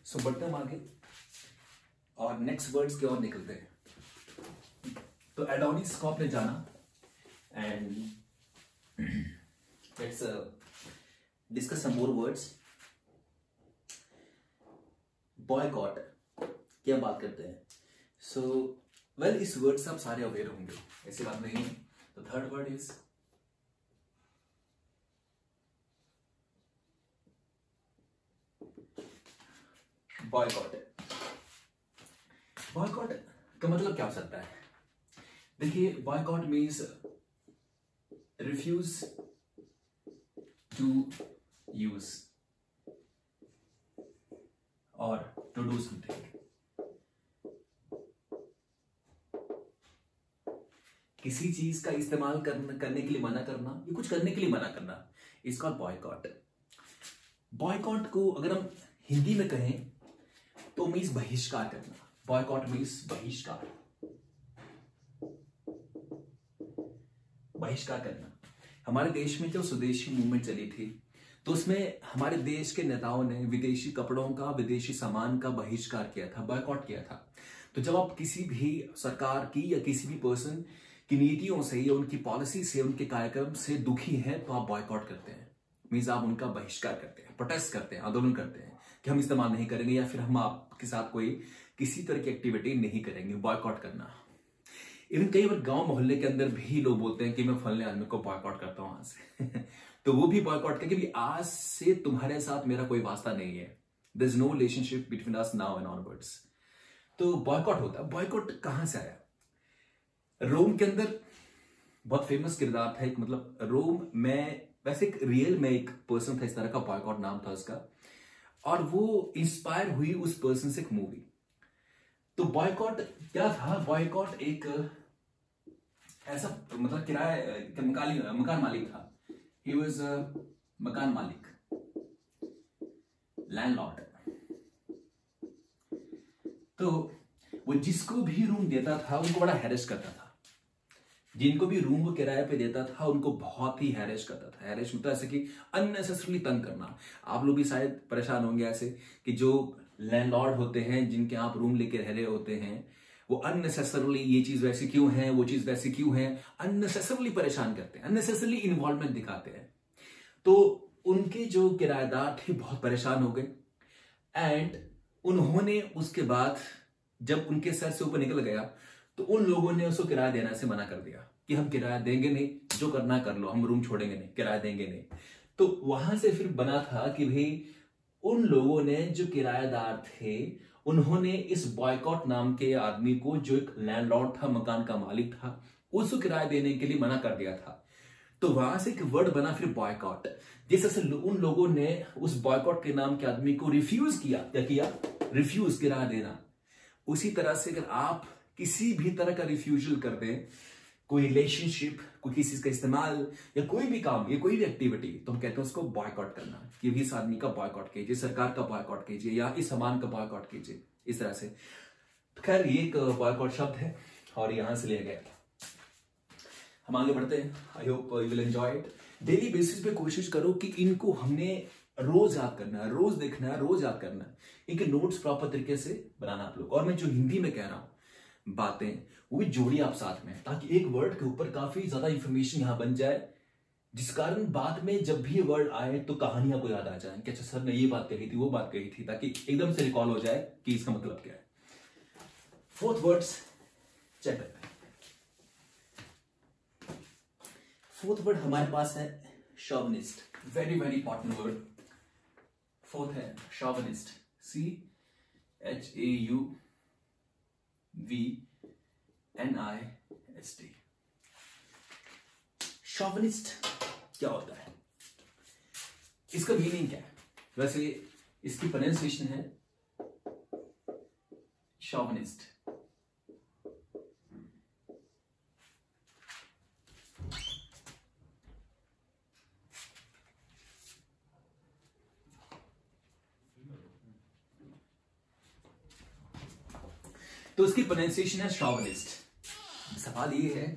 सो बढ़ते हम आगे और नेक्स्ट वर्ड्स की ओर निकलते हैं। तो एडोनिस को आपने जाना and let's discuss some more words. Boycott क्या बात करते हैं। सो वेल इस वर्ड से आप सारे अवेयर होंगे, ऐसी बात नहीं है। तो third word is boycott. Boycott का मतलब क्या हो सकता है? देखिए, boycott means refuse to use और टू डू समथिंग। किसी चीज का इस्तेमाल करने के लिए मना करना या कुछ करने के लिए मना करना, इसका बॉयकॉट। बॉयकॉट को अगर हम हिंदी में कहें तो मीन्स बहिष्कार करना। बॉयकॉट मीन्स बहिष्कार, बहिष्कार करना। हमारे देश में जो स्वदेशी मूवमेंट चली थी तो उसमें हमारे देश के नेताओं ने विदेशी कपड़ों का, विदेशी सामान का बहिष्कार किया था, बॉयकॉट किया था। तो जब आप किसी भी सरकार की या किसी भी पर्सन की नीतियों से या उनकी पॉलिसी से, उनके कार्यक्रम से दुखी हैं तो आप बॉयकॉट करते हैं। मीन्स आप उनका बहिष्कार करते हैं, प्रोटेस्ट करते हैं, आंदोलन करते हैं कि हम इस्तेमाल नहीं करेंगे या फिर हम आपके साथ कोई किसी तरह की एक्टिविटी नहीं करेंगे। बॉयकॉट करना। इवन कई बार गांव मोहल्ले के अंदर भी लोग बोलते हैं कि मैं फलने आदमी को बॉयकॉट करता हूं वहां से तो वो भी बॉयकॉट करके भी आज से तुम्हारे साथ मेरा कोई वास्ता नहीं है, there is no relationship between us now and onwards. तो बॉयकॉट होता है। बॉयकॉट कहां से आया? रोम के अंदर बहुत फेमस किरदार था एक, मतलब रोम में वैसे एक रियल में एक पर्सन था इस तरह का, बॉयकॉट नाम था उसका, और वो इंस्पायर हुई उस पर्सन से एक मूवी। तो बॉयकॉट क्या था? बॉयकॉट एक ऐसा मतलब किराया मकान मालिक था। ही वाज मकान मालिक, लैंडलॉर्ड। तो वो जिसको भी रूम देता था उनको बड़ा हैरेस करता था। जिनको भी रूम वो किराए पे देता था उनको बहुत ही हैरेस करता था। हैरेस मतलब ऐसे कि अननेसेसरली तंग करना। आप लोग भी शायद परेशान होंगे ऐसे कि जो लैंडलॉर्ड होते हैं जिनके आप रूम लेके रह रहे होते हैं, वो अननेसेसरली ये चीज वैसी क्यों है, वो चीज वैसी क्यों है, अननेसेसरली परेशान करते हैं, अननेसेसरली इन्वॉल्वमेंट दिखाते हैं। तो उनके जो किराएदार थे बहुत परेशान हो गए एंड उन्होंने उसके बाद जब उनके सर से ऊपर निकल गया तो उन लोगों ने उसको किराया देने से मना कर दिया कि हम किराया देंगे नहीं, जो करना कर लो, हम रूम छोड़ेंगे नहीं, किराया देंगे नहीं। तो वहां से फिर बना था कि भाई उन लोगों ने, जो किराएदार थे, उन्होंने इस बॉयकॉट नाम के आदमी को, जो एक लैंडलॉर्ड था, मकान का मालिक था, उसको किराया देने के लिए मना कर दिया था। तो वहां से एक वर्ड बना फिर बॉयकॉट। जैसे उन लोगों ने उस बॉयकॉट के नाम के आदमी को रिफ्यूज किया, क्या किया? रिफ्यूज, किराया देना। उसी तरह से अगर आप किसी भी तरह का रिफ्यूजल कर दें, कोई रिलेशनशिप, कोई किसी का इस्तेमाल या कोई भी काम या कोई भी एक्टिविटी, तो हम कहते हैं उसको बॉयकॉट करना कि इस आदमी का बॉयकॉट कीजिए, सरकार का बॉयकॉट कीजिए या इस सामान का बॉयकॉट कीजिए, इस तरह से। तो खैर ये एक बॉयकॉट शब्द है और यहां से लिया गया। हम आगे बढ़ते हैं। I hope you will enjoy it. Daily basis पे कोशिश करो कि इनको हमने रोज याद करना है, रोज देखना है, रोज याद करना है। इनके नोट्स प्रॉपर तरीके से बनाना आप लोग। और मैं जो हिंदी में कह रहा हूं बातें, वो भी जोड़िए आप साथ में, ताकि एक वर्ड के ऊपर काफी ज्यादा इंफॉर्मेशन यहां बन जाए, जिस कारण बाद में जब भी वर्ड आए तो कहानियां को याद आ जाए कि अच्छा सर ने ये बात कही थी, वो बात कही थी, ताकि एकदम से रिकॉल हो जाए कि इसका मतलब क्या है। फोर्थ वर्ड्स चेक करते हैं। फोर्थ वर्ड हमारे पास है chauvinist. Very very important word. Fourth है शॉविनिस्ट, CHAUVNIST। शॉविनिस्ट क्या होता है? इसका मीनिंग क्या है? वैसे इसकी प्रोनाउंसिएशन है शॉविनिस्ट। तो इसकी प्रोनाउंसिएशन है शॉविनिस्ट। सवाल ये है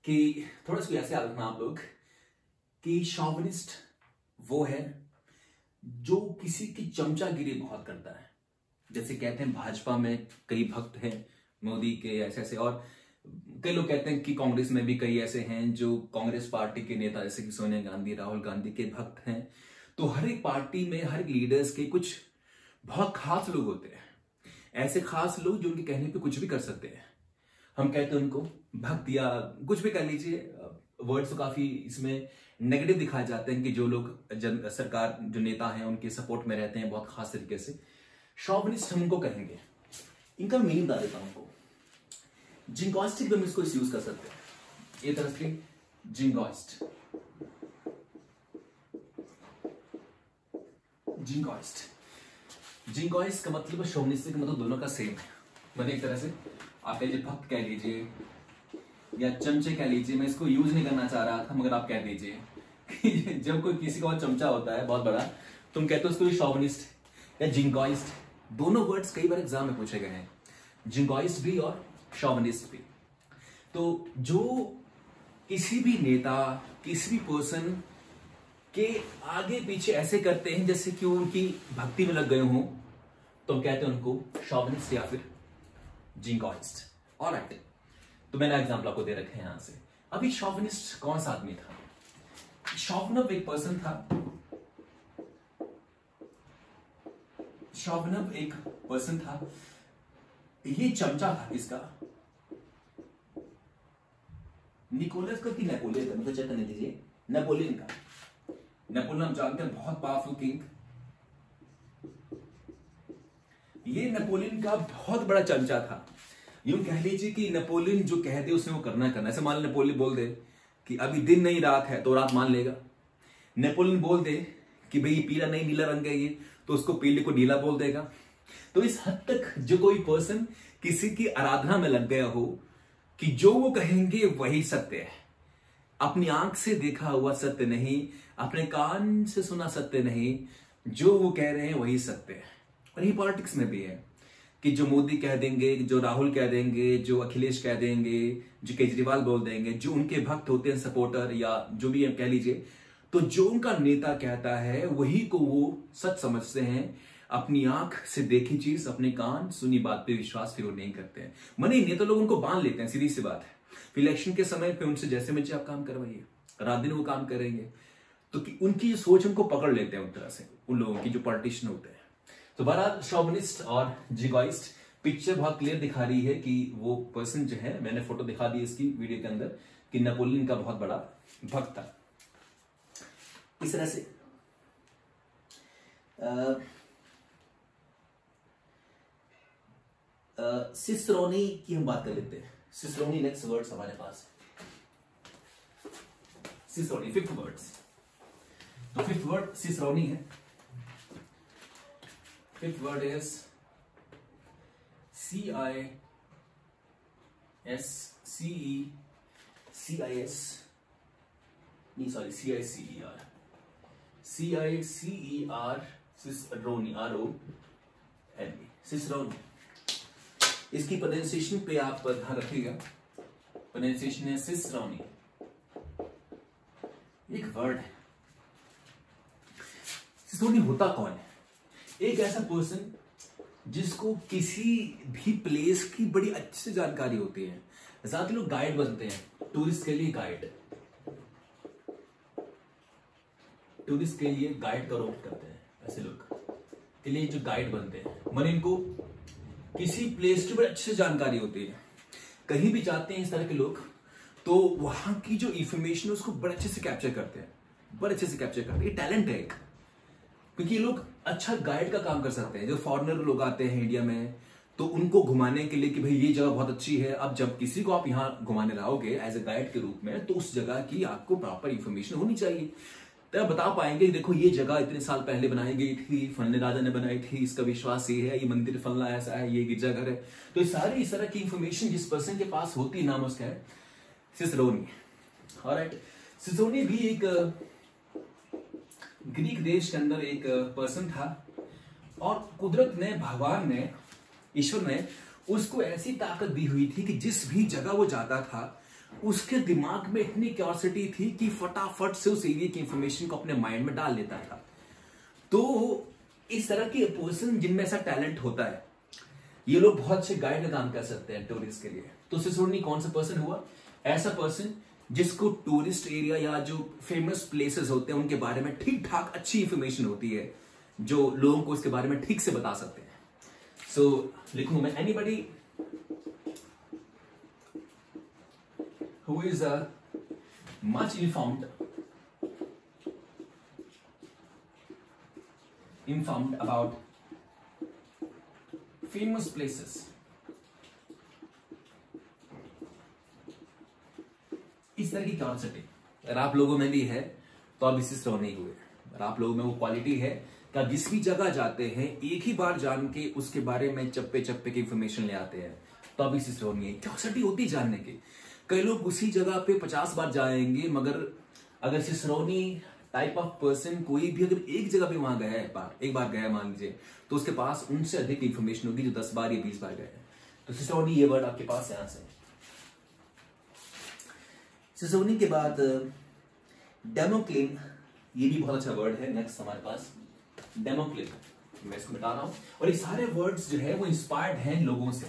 कि थोड़ा सा ऐसे याद रखना आप लोग कि शॉविनिस्ट वो है जो किसी की चमचागिरी बहुत करता है, जैसे कहते हैं भाजपा में कई भक्त हैं मोदी के ऐसे ऐसे, और कई लोग कहते हैं कि कांग्रेस में भी कई ऐसे हैं जो कांग्रेस पार्टी के नेता जैसे कि सोनिया गांधी, राहुल गांधी के भक्त हैं। तो हर एक पार्टी में हर एक लीडर्स के कुछ बहुत खास लोग होते हैं, ऐसे खास लोग जो उनके कहने पे कुछ भी कर सकते हैं। हम कहते हैं उनको भक्त या कुछ भी कर लीजिए, वर्ड्स तो काफी इसमें नेगेटिव दिखाए जाते हैं कि जो लोग सरकार जो नेता हैं उनके सपोर्ट में रहते हैं बहुत खास तरीके से। शॉविनिस्ट हम उनको कहेंगे। इनका मीनिंग बता देता हूं आपको। जिंगोइस्टिक भी हम इसको यूज कर सकते हैं, ये तरह से जिंगोइस्ट। जिंगोइस्ट का मतलब शोविनिस्टिक का मतलब दोनों का सेम है। मतलब एक तरह से आप कह लीजिए भक्त कह लीजिए या चमचे कह लीजिए, मैं इसको यूज नहीं करना चाह रहा था मगर आप कह दीजिए कि जब कोई किसी का चमचा होता है बहुत बड़ा, तुम कहते हो उसको शोविनिस्ट या जिंगोइस्ट। दोनों वर्ड्स कई बार एग्जाम में पूछे गए हैं, जिंगोइस्ट भी और शोविनिस्ट भी। तो जो किसी भी नेता किसी भी पर्सन के आगे पीछे ऐसे करते हैं जैसे कि वो उनकी भक्ति में लग गए हों, तो हम कहते हैं उनको शोविनिस्ट या फिर जिंगोइस्ट। ऑलराइट, तो मैंने एग्जाम्पल आपको दे रखे हैं यहां से। अभी शोविनिस्ट कौन सा आदमी था? शोवनव एक पर्सन था, शोवनव एक पर्सन था। ये चमचा था किसका? निकोलस का कि नेपोलियन का? मुझे चेक करने दीजिए। नेपोलियन का। नेपोलियन हम जानते हैं बहुत पावरफुल किंग। ये नेपोलियन का बहुत बड़ा चमचा था। यूं कह लीजिए कि नेपोलियन जो कह दे उसने वो करना करना। ऐसे मान लो नेपोलियन बोल दे कि अभी दिन नहीं रात है तो रात मान लेगा। नेपोलियन बोल दे कि भाई पीला नहीं नीला रंग है ये, तो उसको पीले को नीला बोल देगा। तो इस हद तक जो कोई पर्सन किसी की आराधना में लग गया हो कि जो वो कहेंगे वही सत्य है, अपनी आंख से देखा हुआ सत्य नहीं, अपने कान से सुना सत्य नहीं, जो वो कह रहे हैं वही सत्य है। और ये पॉलिटिक्स में भी है कि जो मोदी कह देंगे, जो राहुल कह देंगे, जो अखिलेश कह देंगे, जो केजरीवाल बोल देंगे, जो उनके भक्त होते हैं सपोर्टर या जो भी कह लीजिए, तो जो उनका नेता कहता है वही को वो सच समझते हैं। अपनी आंख से देखी चीज, अपने कान सुनी बात पे विश्वास फिर वो नहीं करते हैं। मने नेता लोग उनको बांध लेते हैं, सीधी सी बात है। फिर इलेक्शन के समय पे उनसे जैसे मर्जी आप काम करवाइए, रात दिन वो काम करेंगे। तो कि उनकी सोच उनको पकड़ लेते हैं उन तरह से, उन लोगों की जो पॉलिटिशियन होते हैं। तो बहरहाल शोविनिस्ट और जिंगोइस्ट पिक्चर बहुत क्लियर दिखा रही है कि वो पर्सन जो है, मैंने फोटो दिखा दी इसकी वीडियो के अंदर, कि नेपोलियन का बहुत बड़ा भक्त था। इस तरह से सिसरोनी की हम बात कर लेते हैं। सिसरोनी नेक्स्ट वर्ड्स हमारे पास। सिसरोनी फिफ्थ वर्ड्स। तो फिफ्थ वर्ड सिसरोनी है। Fifth word is CICER सिसरोनी, RONE, सिसरोनी। इसकी प्रोनाउंसिएशन पे आप ध्यान रखिएगा, प्रोनाउंसिएशन है सिसरोनी। एक वर्ड है। सिसरोनी होता कौन है? एक ऐसा पर्सन जिसको किसी भी प्लेस की बड़ी अच्छे से जानकारी होती है। ज्यादा लोग गाइड बनते हैं, टूरिस्ट के लिए गाइड, टूरिस्ट के लिए गाइड का रोल करते हैं। ऐसे लोग के लिए जो गाइड बनते हैं, मन इनको किसी प्लेस की बड़ी अच्छे से जानकारी होती है। कहीं भी जाते हैं इस तरह के लोग, तो वहां की जो इंफॉर्मेशन है उसको बड़े अच्छे से कैप्चर करते हैं, बड़े अच्छे से कैप्चर करते हैं। ये टैलेंट है एक, क्योंकि ये लोग अच्छा गाइड का काम कर सकते हैं। जो फॉरेनर लोग आते हैं इंडिया में, तो उनको घुमाने के लिए कि भाई ये जगह बहुत अच्छी है। अब जब किसी को आप यहाँ घुमाने लाओगे एज ए गाइड के रूप में, तो उस जगह की आपको प्रॉपर इंफॉर्मेशन होनी चाहिए। तो आप बता पाएंगे देखो ये जगह इतने साल पहले बनाई गई थी, फलने राजा ने बनाई थी, इसका विश्वास ये है, ये मंदिर फलना ऐसा है, ये गिरजाघर है। तो ये सारी इस तरह की इंफॉर्मेशन जिस पर्सन के पास होती है, नाम उसका है सिसरोनी। ऑलराइट, सिसरोनी भी एक ग्रीक देश के अंदर एक पर्सन था, और कुदरत ने, भगवान ने, ईश्वर ने उसको ऐसी ताकत दी हुई थी कि जिस भी जगह वो जाता था उसके दिमाग में इतनी क्यूरियोसिटी थी कि फटाफट से उस एरिया की इंफॉर्मेशन को अपने माइंड में डाल लेता था। तो इस तरह के पर्सन जिनमें ऐसा टैलेंट होता है, ये लोग बहुत अच्छे गाइड का काम कर सकते हैं टूरिस्ट के लिए। तो सिसरोनी कौन सा पर्सन हुआ? ऐसा पर्सन जिसको टूरिस्ट एरिया या जो फेमस प्लेसेस होते हैं उनके बारे में ठीक ठाक अच्छी इंफॉर्मेशन होती है, जो लोगों को उसके बारे में ठीक से बता सकते हैं। सो लिखूं मैं, anybody who is much informed about famous places। इस तरह की क्यूरियोसिटी अगर आप लोगों में भी है तो आप इससे स्लो नहीं हुए। अगर आप लोगों में वो क्वालिटी है कि आप जिस भी जगह जाते हैं एक ही बार जान के उसके बारे में चप्पे चप्पे की इंफॉर्मेशन ले आते हैं, तो आप इससे स्लो नहीं है। क्यूरियोसिटी होती जानने की। कई लोग उसी जगह पे 50 बार जाएंगे, मगर अगर सिसरोनी टाइप ऑफ पर्सन कोई भी अगर एक जगह पे वहां गया है, एक बार गया मान लीजिए, तो उसके पास उनसे अधिक इंफॉर्मेशन होगी जो 10 बार या 20 बार गए हैं। तो सिसरोनी ये वर्ड आपके पास यहां से। सिसरोनी के बाद डेमोक्लिन, ये भी बहुत अच्छा वर्ड है। नेक्स्ट हमारे पास डेमोक्लिन, मैं इसको बता रहा हूं। और ये सारे वर्ड्स जो है वो इंस्पायर्ड हैं लोगों से।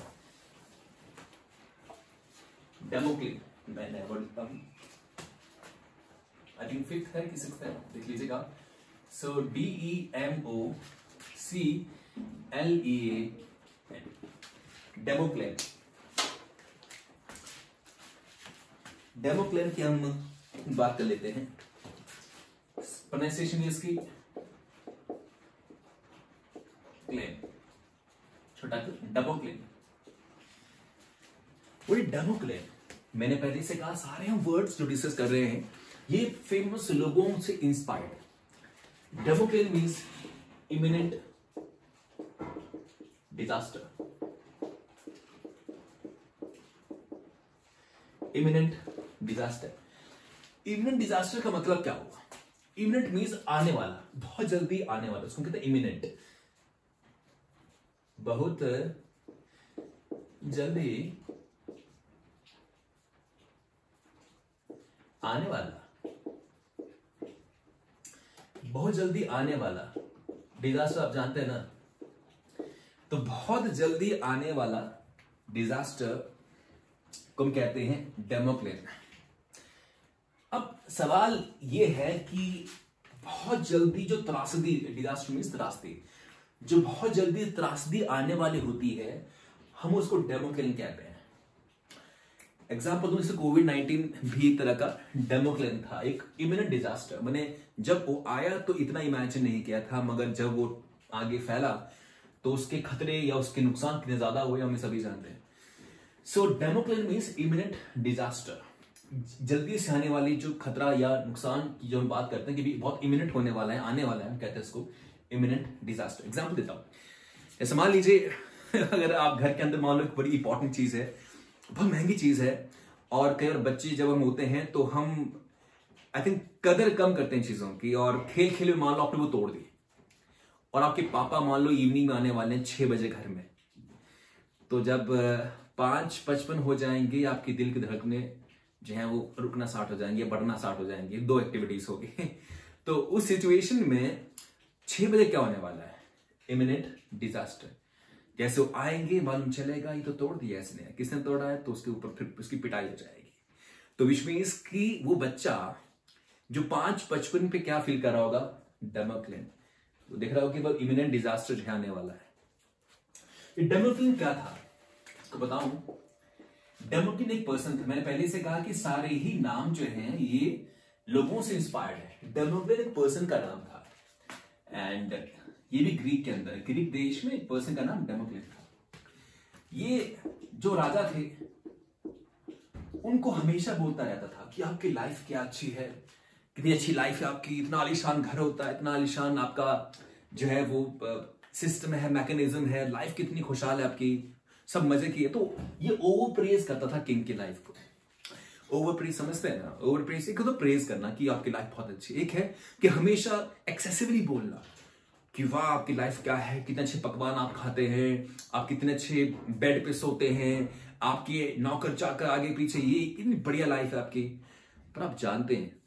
डेमोक्लिन मैंने वर्ड लिखता हूं, आई थिंक 5th है कि 6th है, देख लीजिएगा। सो DEMOCLEAN, डेमोक्लिन। डेमोक्लिन की हम बात कर लेते हैं। प्रोनाउंसिएशन इसकी क्लेन, छोटा डेमोक्लिन। वो डेमोक्लिन, मैंने पहले से कहा सारे हम वर्ड्स जो डिस्कस कर रहे हैं ये फेमस लोगों से inspired. Damoclean means imminent disaster. Imminent disaster, imminent disaster का मतलब क्या हुआ? इमिनेंट मीन्स आने वाला, बहुत जल्दी आने वाला, उसको कहते हैं इमिनेंट। बहुत जल्दी आने वाला, बहुत जल्दी आने वाला डिजास्टर आप जानते हैं ना। तो बहुत जल्दी आने वाला डिजास्टर को हम कहते हैं डेमोक्लिन। अब सवाल यह है कि बहुत जल्दी जो त्रासदी, डिजास्टर मीन्स त्रासदी, जो बहुत जल्दी त्रासदी आने वाली होती है हम उसको डेमोक्लिन कहते हैं। एग्जाम्पल दूं, जैसे कोविड-19 भी एक तरह का डेमोक्लिन था, एक इमिनेंट डिजास्टर। मैंने जब वो आया तो इतना इमेजिन नहीं किया था, मगर जब वो आगे फैला तो उसके खतरे या उसके नुकसान कितने ज्यादा हुए हम सभी जानते हैं। सो डेमोक्लिन मीन्स इमिनेंट डिजास्टर, जल्दी से आने वाली जो खतरा या नुकसान की जो हम बात करते हैं कि भी बहुत इमिनेंट होने वाला है, आने वाला है, हम कहते हैं इसको इमिनेंट डिजास्टर। एग्जाम्पल देता हूं, जैसे मान लीजिए अगर आप घर के अंदर मान लो एक बड़ी इंपॉर्टेंट चीज है, बहुत महंगी चीज है, और कई बार बच्चे जब हम होते हैं तो हम आई थिंक कदर कम करते हैं चीजों की, और खेल खेल में मान लो आपने वो तोड़ दी, और आपके पापा मान लो इवनिंग में आने वाले हैं 6 बजे घर में। तो जब 5:55 हो जाएंगे आपकी दिल की धड़कनें जो है वो रुकना स्टार्ट हो जाएंगे, बढ़ना स्टार्ट हो जाएंगे, 2 एक्टिविटीज होगी। तो उस सिचुएशन में 6 बजे क्या होने वाला है? Imminent disaster. जैसे वो आएंगे मालूम चलेगा ये तो तोड़ दिया इसने, किसने तोड़ा है, तो उसके ऊपर फिर उसकी पिटाई हो जाएगी। तो विच मीन्स कि वो बच्चा जो 5:55 पे क्या फील कर रहा होगा? डेमोक्लिन। तो देख रहा होगा कि वो इमिनेंट डिजास्टर जो है आने वाला है। ये डेमोक्लिन क्या था तो बताऊं, डेमोक्लिन एक पर्सन था। मैंने पहले से कहा कि सारे ही नाम जो हैं ये लोगों से इंस्पायर्ड है। डेमोक्लिन एक पर्सन का नाम था, एंड ये भी ग्रीक के अंदर, ग्रीक देश में एक पर्सन का नाम डेमोक्लिन था। ये जो राजा थे उनको हमेशा बोलता रहता था कि आपकी लाइफ क्या अच्छी है, कितनी अच्छी लाइफ है आपकी, इतना आलीशान घर होता है, इतना आलीशान आपका जो है वो सिस्टम है, मैकेनिज्म है, लाइफ कितनी खुशहाल है आपकी, सब मजे की है। तो ये ओवर प्रेज करता था किंग की लाइफ को। ओवर प्रेज समझते हैं ना? ओवर प्रेज एक तो प्रेज करना कि आपकी लाइफ बहुत अच्छी, एक है कि हमेशा एक्सेसिवली बोलना कि वाह आपकी लाइफ क्या है, कितने अच्छे पकवान आप खाते हैं, आप कितने अच्छे बेड पे सोते हैं, आपके नौकर चाकर आगे पीछे, ये कितनी बढ़िया लाइफ है आपकी। पर आप जानते हैं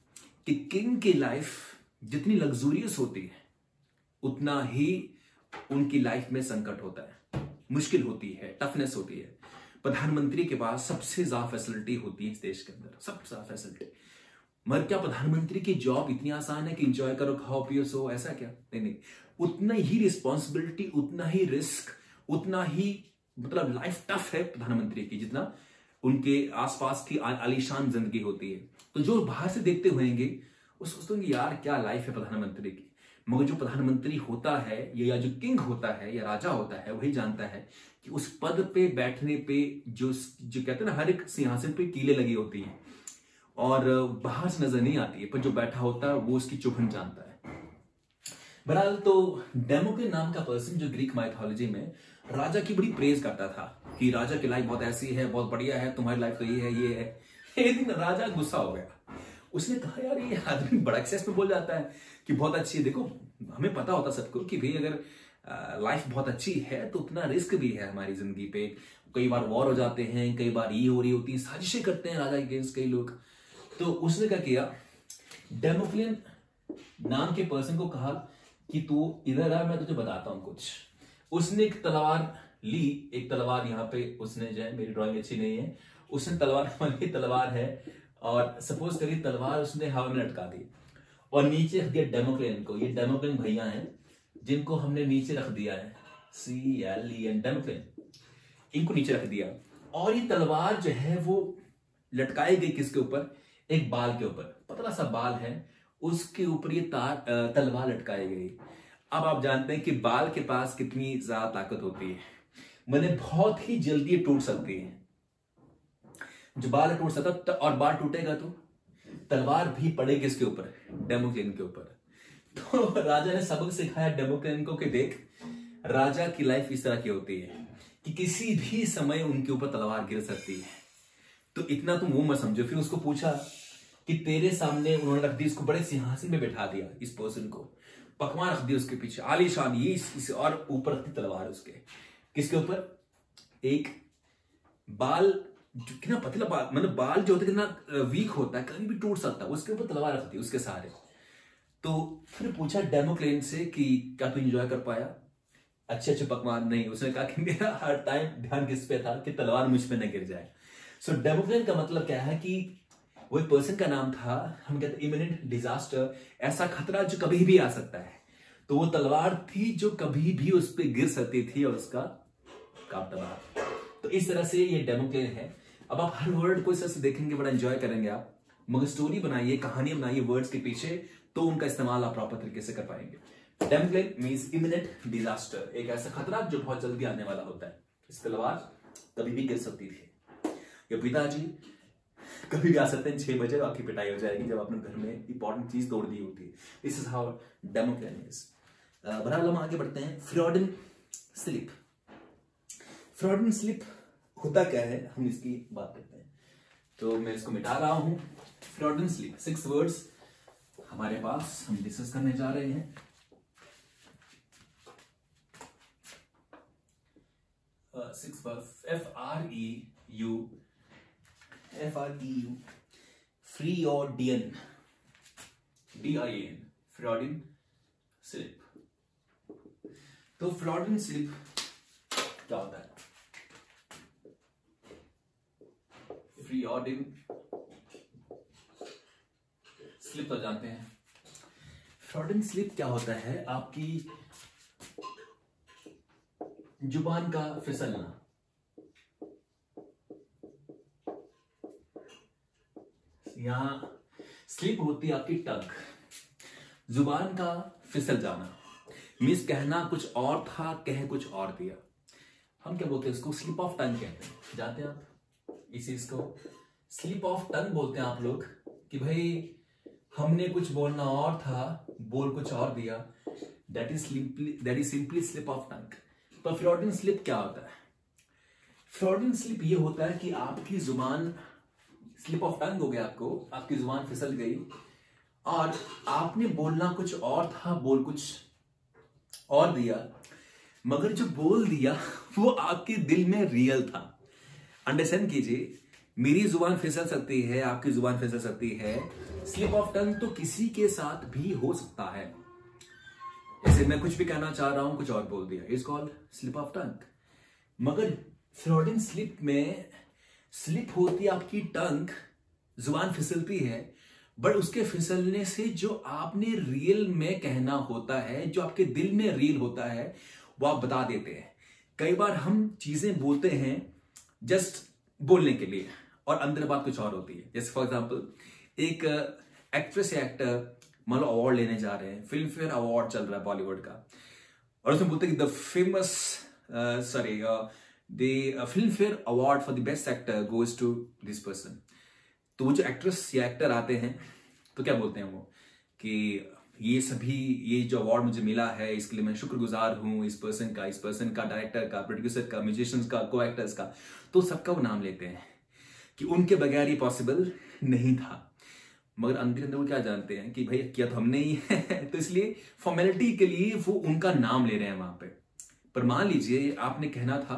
कि किंग की लाइफ जितनी लग्जूरियस होती है उतना ही उनकी लाइफ में संकट होता है, मुश्किल होती है, टफनेस होती है। प्रधानमंत्री के पास सबसे ज्यादा फैसिलिटी होती है इस देश के अंदर, सबसे ज्यादा फैसिलिटी। मगर क्या प्रधानमंत्री की जॉब इतनी आसान है कि एंजॉय करो, खाओ पियो सो, ऐसा क्या? नहीं नहीं, उतना ही रिस्पॉन्सिबिलिटी, उतना ही रिस्क, उतना ही मतलब लाइफ टफ है प्रधानमंत्री की, जितना उनके आसपास की आलीशान जिंदगी होती है। तो जो बाहर से देखते हुएंगे वो सोचते होंगे यार क्या लाइफ है प्रधानमंत्री की। मगर जो प्रधानमंत्री होता है या जो किंग होता है या राजा होता है, वही जानता है कि उस पद पे बैठने पे जो कहते हैं ना, हर एक सिंहासन पे कीले लगी होती हैं और बाहर से नजर नहीं आती है, पर जो बैठा होता है वो उसकी चुभन जानता है। बहरहाल तो डेमोक्लेस नाम का पर्सन जो ग्रीक माइथोलॉजी में राजा की बड़ी प्रेज करता था कि राजा की लाइफ बहुत ऐसी है, बहुत बढ़िया है, तुम्हारी लाइफ तो ये है। एक दिन राजा गुस्सा हो गया, उसने कहा यार ये आदमी बड़ा एक्सेस में बोल जाता है कि बहुत अच्छी है। देखो हमें पता होता सबको कि भाई अगर लाइफ बहुत अच्छी है तो उतना रिस्क भी है हमारी जिंदगी पे। कई बार वॉर हो जाते हैं, कई बार ये हो रही होती है, साजिशें करते हैं राजा अगेंस्ट कई लोग। तो उसने क्या किया, डेमोक्लियन नाम के पर्सन को कहा कि तू इधर आ, मैं तुझे बताता हूं कुछ। उसने एक तलवार ली, एक तलवार यहाँ पे उसने जो है, मेरी ड्राइंग अच्छी नहीं है, उसने तलवार है और सपोज करिए तलवार उसने हवा में लटका दी और नीचे रख दिया डेमोक्लियन को। ये डेमोक्लियन भैया हैं जिनको हमने नीचे रख दिया है, CLEN डेमोक्लियन, इनको नीचे रख दिया। और ये तलवार जो है वो लटकाई गई किसके ऊपर, एक बाल के ऊपर, पतला सा बाल है, उसके ऊपर ये तलवार लटकाई गई। अब आप जानते हैं कि बाल के पास कितनी ज्यादा ताकत होती है, मैंने बहुत ही जल्दी टूट सकती है। जो बाल टूट सकता और बाल टूटेगा तो तलवार भी पड़ेगी इसके ऊपर, डेमोक्लियन के ऊपर। तो राजा ने सबक सिखाया डेमोक्लियन को कि देख, राजा की लाइफ इस तरह की होती है कि किसी भी समय उनके ऊपर तलवार गिर सकती है, तो इतना तुम वो मत समझो। फिर उसको पूछा कि तेरे सामने उन्होंने रख दी, इसको बड़े सिंहासन में बैठा दिया, इस पर्सन को पकवान रख दिया उसके पीछे आलीशान, ये इस और ऊपर रखती तलवार उसके, किसके ऊपर, एक बाल कितना पतला बाल, मतलब बाल जो होता है कितना वीक होता है, कभी भी टूट सकता है, उसके ऊपर तलवार रखती है उसके सहारे। तो फिर पूछा डेमोक्लियन से कि क्या तू एंजॉय कर पाया अच्छे अच्छे पकवान? नहीं, उसने कहा कि मेरा हर टाइम ध्यान किस पे था कि तलवार मुझ पे न गिर जाए। सो डेमोक्लियन का मतलब क्या है कि वो एक पर्सन का नाम था, हम कहते हैं इमिनेंट डिजास्टर, ऐसा खतरा जो कभी भी आ सकता है। तो वो तलवार थी जो कभी भी उस पर गिर सकती थी और उसका काम तबाह। तो इस तरह से ये डेमोक्लियन है। अब आप हर वर्ड को इस तरह से देखेंगे, बड़ा एंजॉय करेंगे आप, मगर स्टोरी बनाइए, कहानी बनाइए वर्ड्स के पीछे, तो उनका इस्तेमाल आप प्रॉपर तरीके से कर पाएंगे। डेमोक्लियन मींस इमिनेंट डिजास्टर, एक ऐसा खतरा जो बहुत जल्दी आने वाला होता है। इस तलवार कभी भी गिर सकती थी। या पिताजी कभी भी आ सकते हैं 6 बजे, आपकी पिटाई हो जाएगी जब आपने घर में इंपॉर्टेंट चीज तोड़ दी होती है। This is how Damoclean is. बहरहाल हम आगे बढ़ते हैं। फ्रॉडन स्लिप। फ्रॉडन स्लिप होता क्या है, हम इसकी बात करते हैं। तो मैं इसको मिटा रहा हूं। फ्रॉडन स्लिप, 6 वर्ड्स हमारे पास, हम डिस्कस करने जा रहे हैं। Six FREU, Freudian, DIN, Freudian slip. तो फ्रॉडन स्लिप क्या होता है? फ्रीओडियन स्लिप तो जानते हैं। फ्रॉडन स्लिप क्या होता है? आपकी जुबान का फिसलना। यहां स्लिप होती है आपकी टंग, जुबान का फिसल जाना। मीन्स कहना कुछ और था, कह कुछ और दिया। हम क्या बोलते हैं इसको? स्लिप ऑफ टंग कहते हैं। जानते हैं आप इस चीज को? स्लिप ऑफ टंग बोलते हैं आप लोग कि भाई हमने कुछ बोलना और था, बोल कुछ और दिया। That is simply slip of tongue. पर फ्रॉडन स्लिप क्या होता है? फ्रॉडन स्लिप ये होता है कि आपकी जुबान, स्लिप ऑफ टंग हो गया आपको, आपकी जुबान फिसल गई और आपने बोलना कुछ और था, बोल कुछ और दिया, मगर जो बोल दिया वो आपके दिल में रियल था। अंडरस्टैंड कीजिए, मेरी जुबान फिसल सकती है, आपकी जुबान फिसल सकती है। स्लिप ऑफ टंग तो किसी के साथ भी हो सकता है। जैसे मैं कुछ भी कहना चाह रहा हूं, कुछ और बोल दिया, it's called slip of tongue. मगर फ्रॉडियन स्लिप में स्लिप होती है आपकी टंग, जुबान फिसलती है, बट उसके फिसलने से जो आपने रियल में कहना होता है, जो आपके दिल में रियल होता है, वो आप बता देते हैं। कई बार हम चीजें बोलते हैं जस्ट बोलने के लिए और अंदर बात कुछ और होती है। जैसे फॉर एग्जांपल एक एक्ट्रेस या एक्टर मान लो अवार्ड लेने जा रहे हैं, फिल्म फेयर अवार्ड चल रहा है बॉलीवुड का, और उसमें बोलते हैं कि the Filmfare award for the best actor goes to this person. तो वो जो एक्ट्रेस या एक्टर आते हैं तो क्या बोलते हैं वो कि ये जो अवार्ड मुझे मिला है इसके लिए मैं शुक्रगुजार हूं, इस पर्सन का, डायरेक्टर का, प्रोड्यूसर का, म्यूजिशियंस का, को एक्टर्स का, तो सबका वो नाम लेते हैं कि उनके बगैर ये पॉसिबल नहीं था। मगर अंदर अंदर वो क्या जानते हैं कि भाई किया तो हमने ही है तो इसलिए फॉर्मेलिटी के लिए वो उनका नाम ले रहे हैं वहां पे। पर मान लीजिए आपने कहना था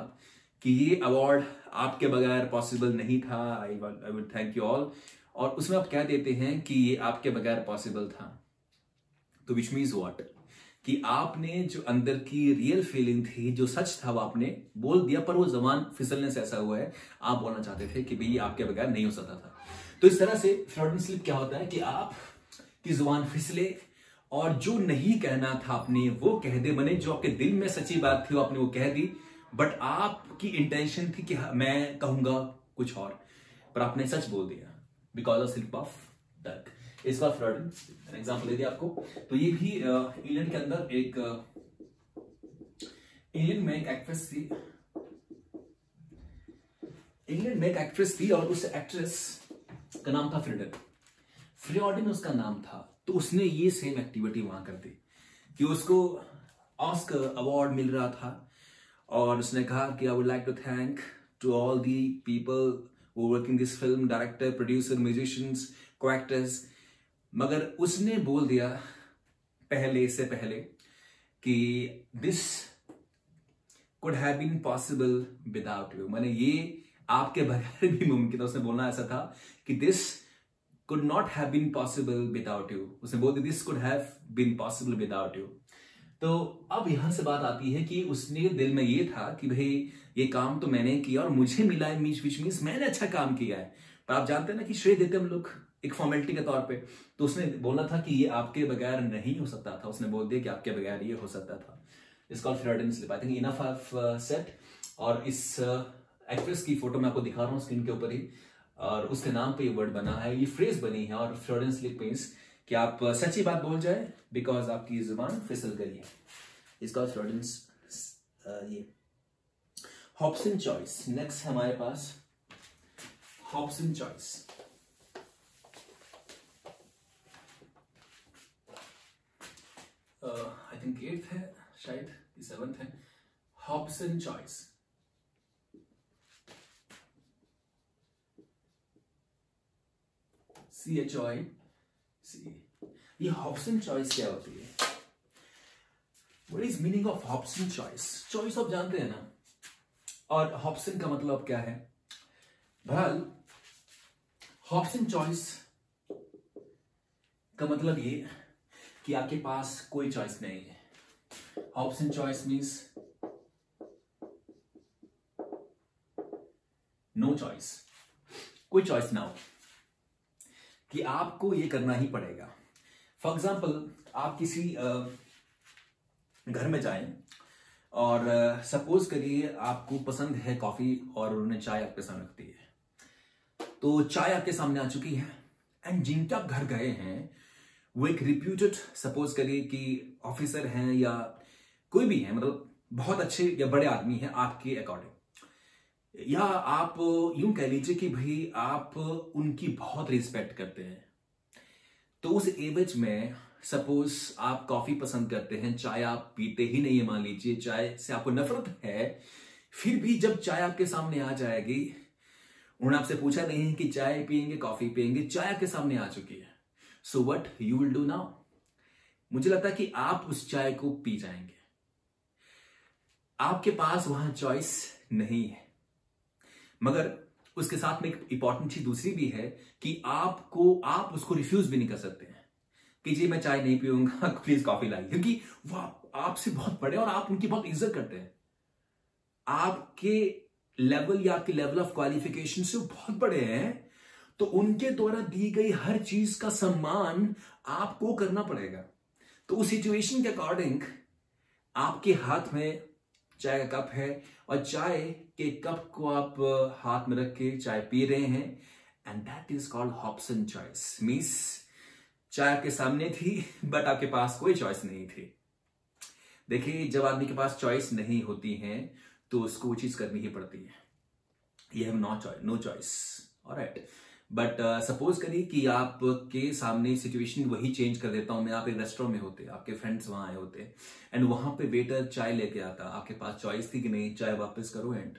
कि ये अवार्ड आपके बगैर पॉसिबल नहीं था, I would thank you all, और उसमें आप कह देते हैं कि ये आपके बगैर पॉसिबल था। तो विच मीन्स व्हाट कि आपने जो अंदर की रियल फीलिंग थी, जो सच था, वो आपने बोल दिया, पर वो जबान फिसलने से ऐसा हुआ है आप बोलना चाहते थे कि भाई आपके बगैर नहीं हो सकता था। तो इस तरह से फ्रॉडियन स्लिप क्या होता है कि आप की जुबान फिसले और जो नहीं कहना था आपने वो कह दे, बने जो आपके दिल में सच्ची बात थी वो आपने वो कह दी, बट आपकी इंटेंशन थी कि मैं कहूंगा कुछ और, पर आपने सच बोल दिया because of slip of tongue. इसका फ्रॉडियन एग्जाम्पल दे दिया आपको। तो ये भी इंग्लैंड के अंदर इंग्लैंड में एक एक्ट्रेस थी और उस एक्ट्रेस का नाम था फ्रीडन उसका नाम था। तो उसने ये सेम एक्टिविटी वहां कर दी कि उसको ऑस्कर अवार्ड मिल रहा था और उसने कहा कि I would like to thank to all the people who working this film, director, producer, musicians, को एक्टर्स। मगर उसने बोल दिया इससे पहले कि this could have been possible without you, माने ये आपके बगैर भी मुमकिन था। उसने बोलना ऐसा था कि this could not have been possible without you, उसने बोल दिया this could have been possible without you. तो अब यहां से बात आती है कि उसने दिल में ये था कि भाई ये काम तो मैंने किया और मुझे मिला है, विच मींस मैंने अच्छा काम किया है। पर आप जानते हैं ना कि श्रेय देते हम लोग एक फॉर्मेलिटी के तौर पे। तो उसने बोलना था कि ये आपके बगैर नहीं हो सकता था, उसने बोल दिया कि आपके बगैर ये हो सकता था। It's called Freudian slip. I think enough of set. और इस एक्ट्रेस की फोटो मैं आपको दिखा रहा हूँ स्क्रीन के ऊपर ही, और उसके नाम पे ये वर्ड बना है, ये फ्रेज बनी है। और फ्रॉडियन स्लिप मींस कि आप सच्ची बात बोल जाए बिकॉज आपकी जुबान फिसल गई है। इसका फ्रॉडियन ये हॉब्सन चॉइस। नेक्स्ट है हमारे पास Hobson choice. I think 8th है शायद, 7th है। Hobson choice CHOIC। ये हॉब्सन चॉइस क्या होती है? What is meaning of Hobson choice? Choice आप जानते हैं ना, और हॉब्सन का मतलब क्या है? बहरहाल हॉब्सन चॉइस का मतलब ये कि आपके पास कोई चॉइस नहीं है। Hobson choice means no choice, कोई चॉइस ना हो, कि आपको ये करना ही पड़ेगा। फॉर एग्जाम्पल आप किसी घर में जाएं और सपोज करिए आपको पसंद है कॉफी और उन्होंने चाय आपके सामने रख दी है। तो चाय आपके सामने आ चुकी है एंड जिनके आप घर गए हैं वो एक रिप्यूटेड, सपोज करिए कि ऑफिसर हैं या कोई भी है, मतलब बहुत अच्छे या बड़े आदमी हैं आपके अकॉर्डिंग, या आप यूं कह लीजिए कि भाई आप उनकी बहुत रिस्पेक्ट करते हैं। तो उस एवज में सपोज आप कॉफी पसंद करते हैं, चाय आप पीते ही नहीं है, मान लीजिए चाय से आपको नफरत है, फिर भी जब चाय आपके सामने आ जाएगी, उन्होंने आपसे पूछा नहीं कि चाय पियेंगे कॉफी पियेंगे, चाय आपके सामने आ चुकी है, so what you will do now? मुझे लगता है कि आप उस चाय को पी जाएंगे। आपके पास वहां चॉइस नहीं है। मगर उसके साथ में एक इंपॉर्टेंट चीज दूसरी भी है कि आप उसको रिफ्यूज भी नहीं कर सकते हैं। कि जी मैं चाय नहीं पीऊंगा, प्लीज कॉफी लाइए, क्योंकि वो आपसे बहुत बड़े और आप उनकी बहुत इज्जत करते हैं। आपके लेवल या आपके लेवल ऑफ क्वालिफिकेशन से वो बहुत बड़े हैं, तो उनके द्वारा दी गई हर चीज का सम्मान आपको करना पड़ेगा। तो उस सिचुएशन के अकॉर्डिंग आपके हाथ में चाय का कप है और चाय के कप को आप हाथ में रख के चाय पी रहे हैं, and that is called Hobson choice. Means चाय आपके सामने थी बट आपके पास कोई चॉइस नहीं थी। देखिए, जब आदमी के पास चॉइस नहीं होती है तो उसको वो चीज करनी ही पड़ती है। ये have no choice, alright. But suppose करिए कि आपके सामने सिचुएशन वही चेंज कर देता हूं मैं। आप एक रेस्टोरेंट में होते, आपके फ्रेंड्स वहां आए होते एंड वहां पे वेटर चाय लेके आता, आपके पास चॉइस थी कि नहीं चाय वापस करो एंड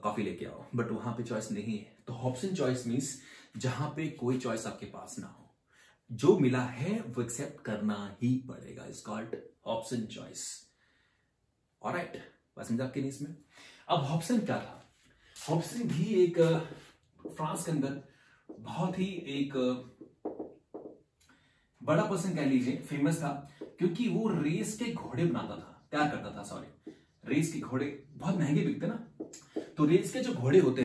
कॉफी लेके आओ, बट वहां पे चॉइस नहीं है। तो हॉब्सन चॉइस मीन्स जहां पे कोई चॉइस आपके पास ना हो, जो मिला है वो एक्सेप्ट करना ही पड़ेगा। It's called Hobson choice, alright. बात समझ आपके लिए इसमें। अब हॉब्सन क्या था? हॉब्सन भी एक फ्रांस के अंदर बहुत ही एक बड़ा पर्सन कह लीजिए, फेमस था, क्योंकि वो रेस के घोड़े बनाता था, तैयार करता था। सॉरी, रेस के घोड़े बहुत महंगे बिकते ना, तो रेस के जो घोड़े होते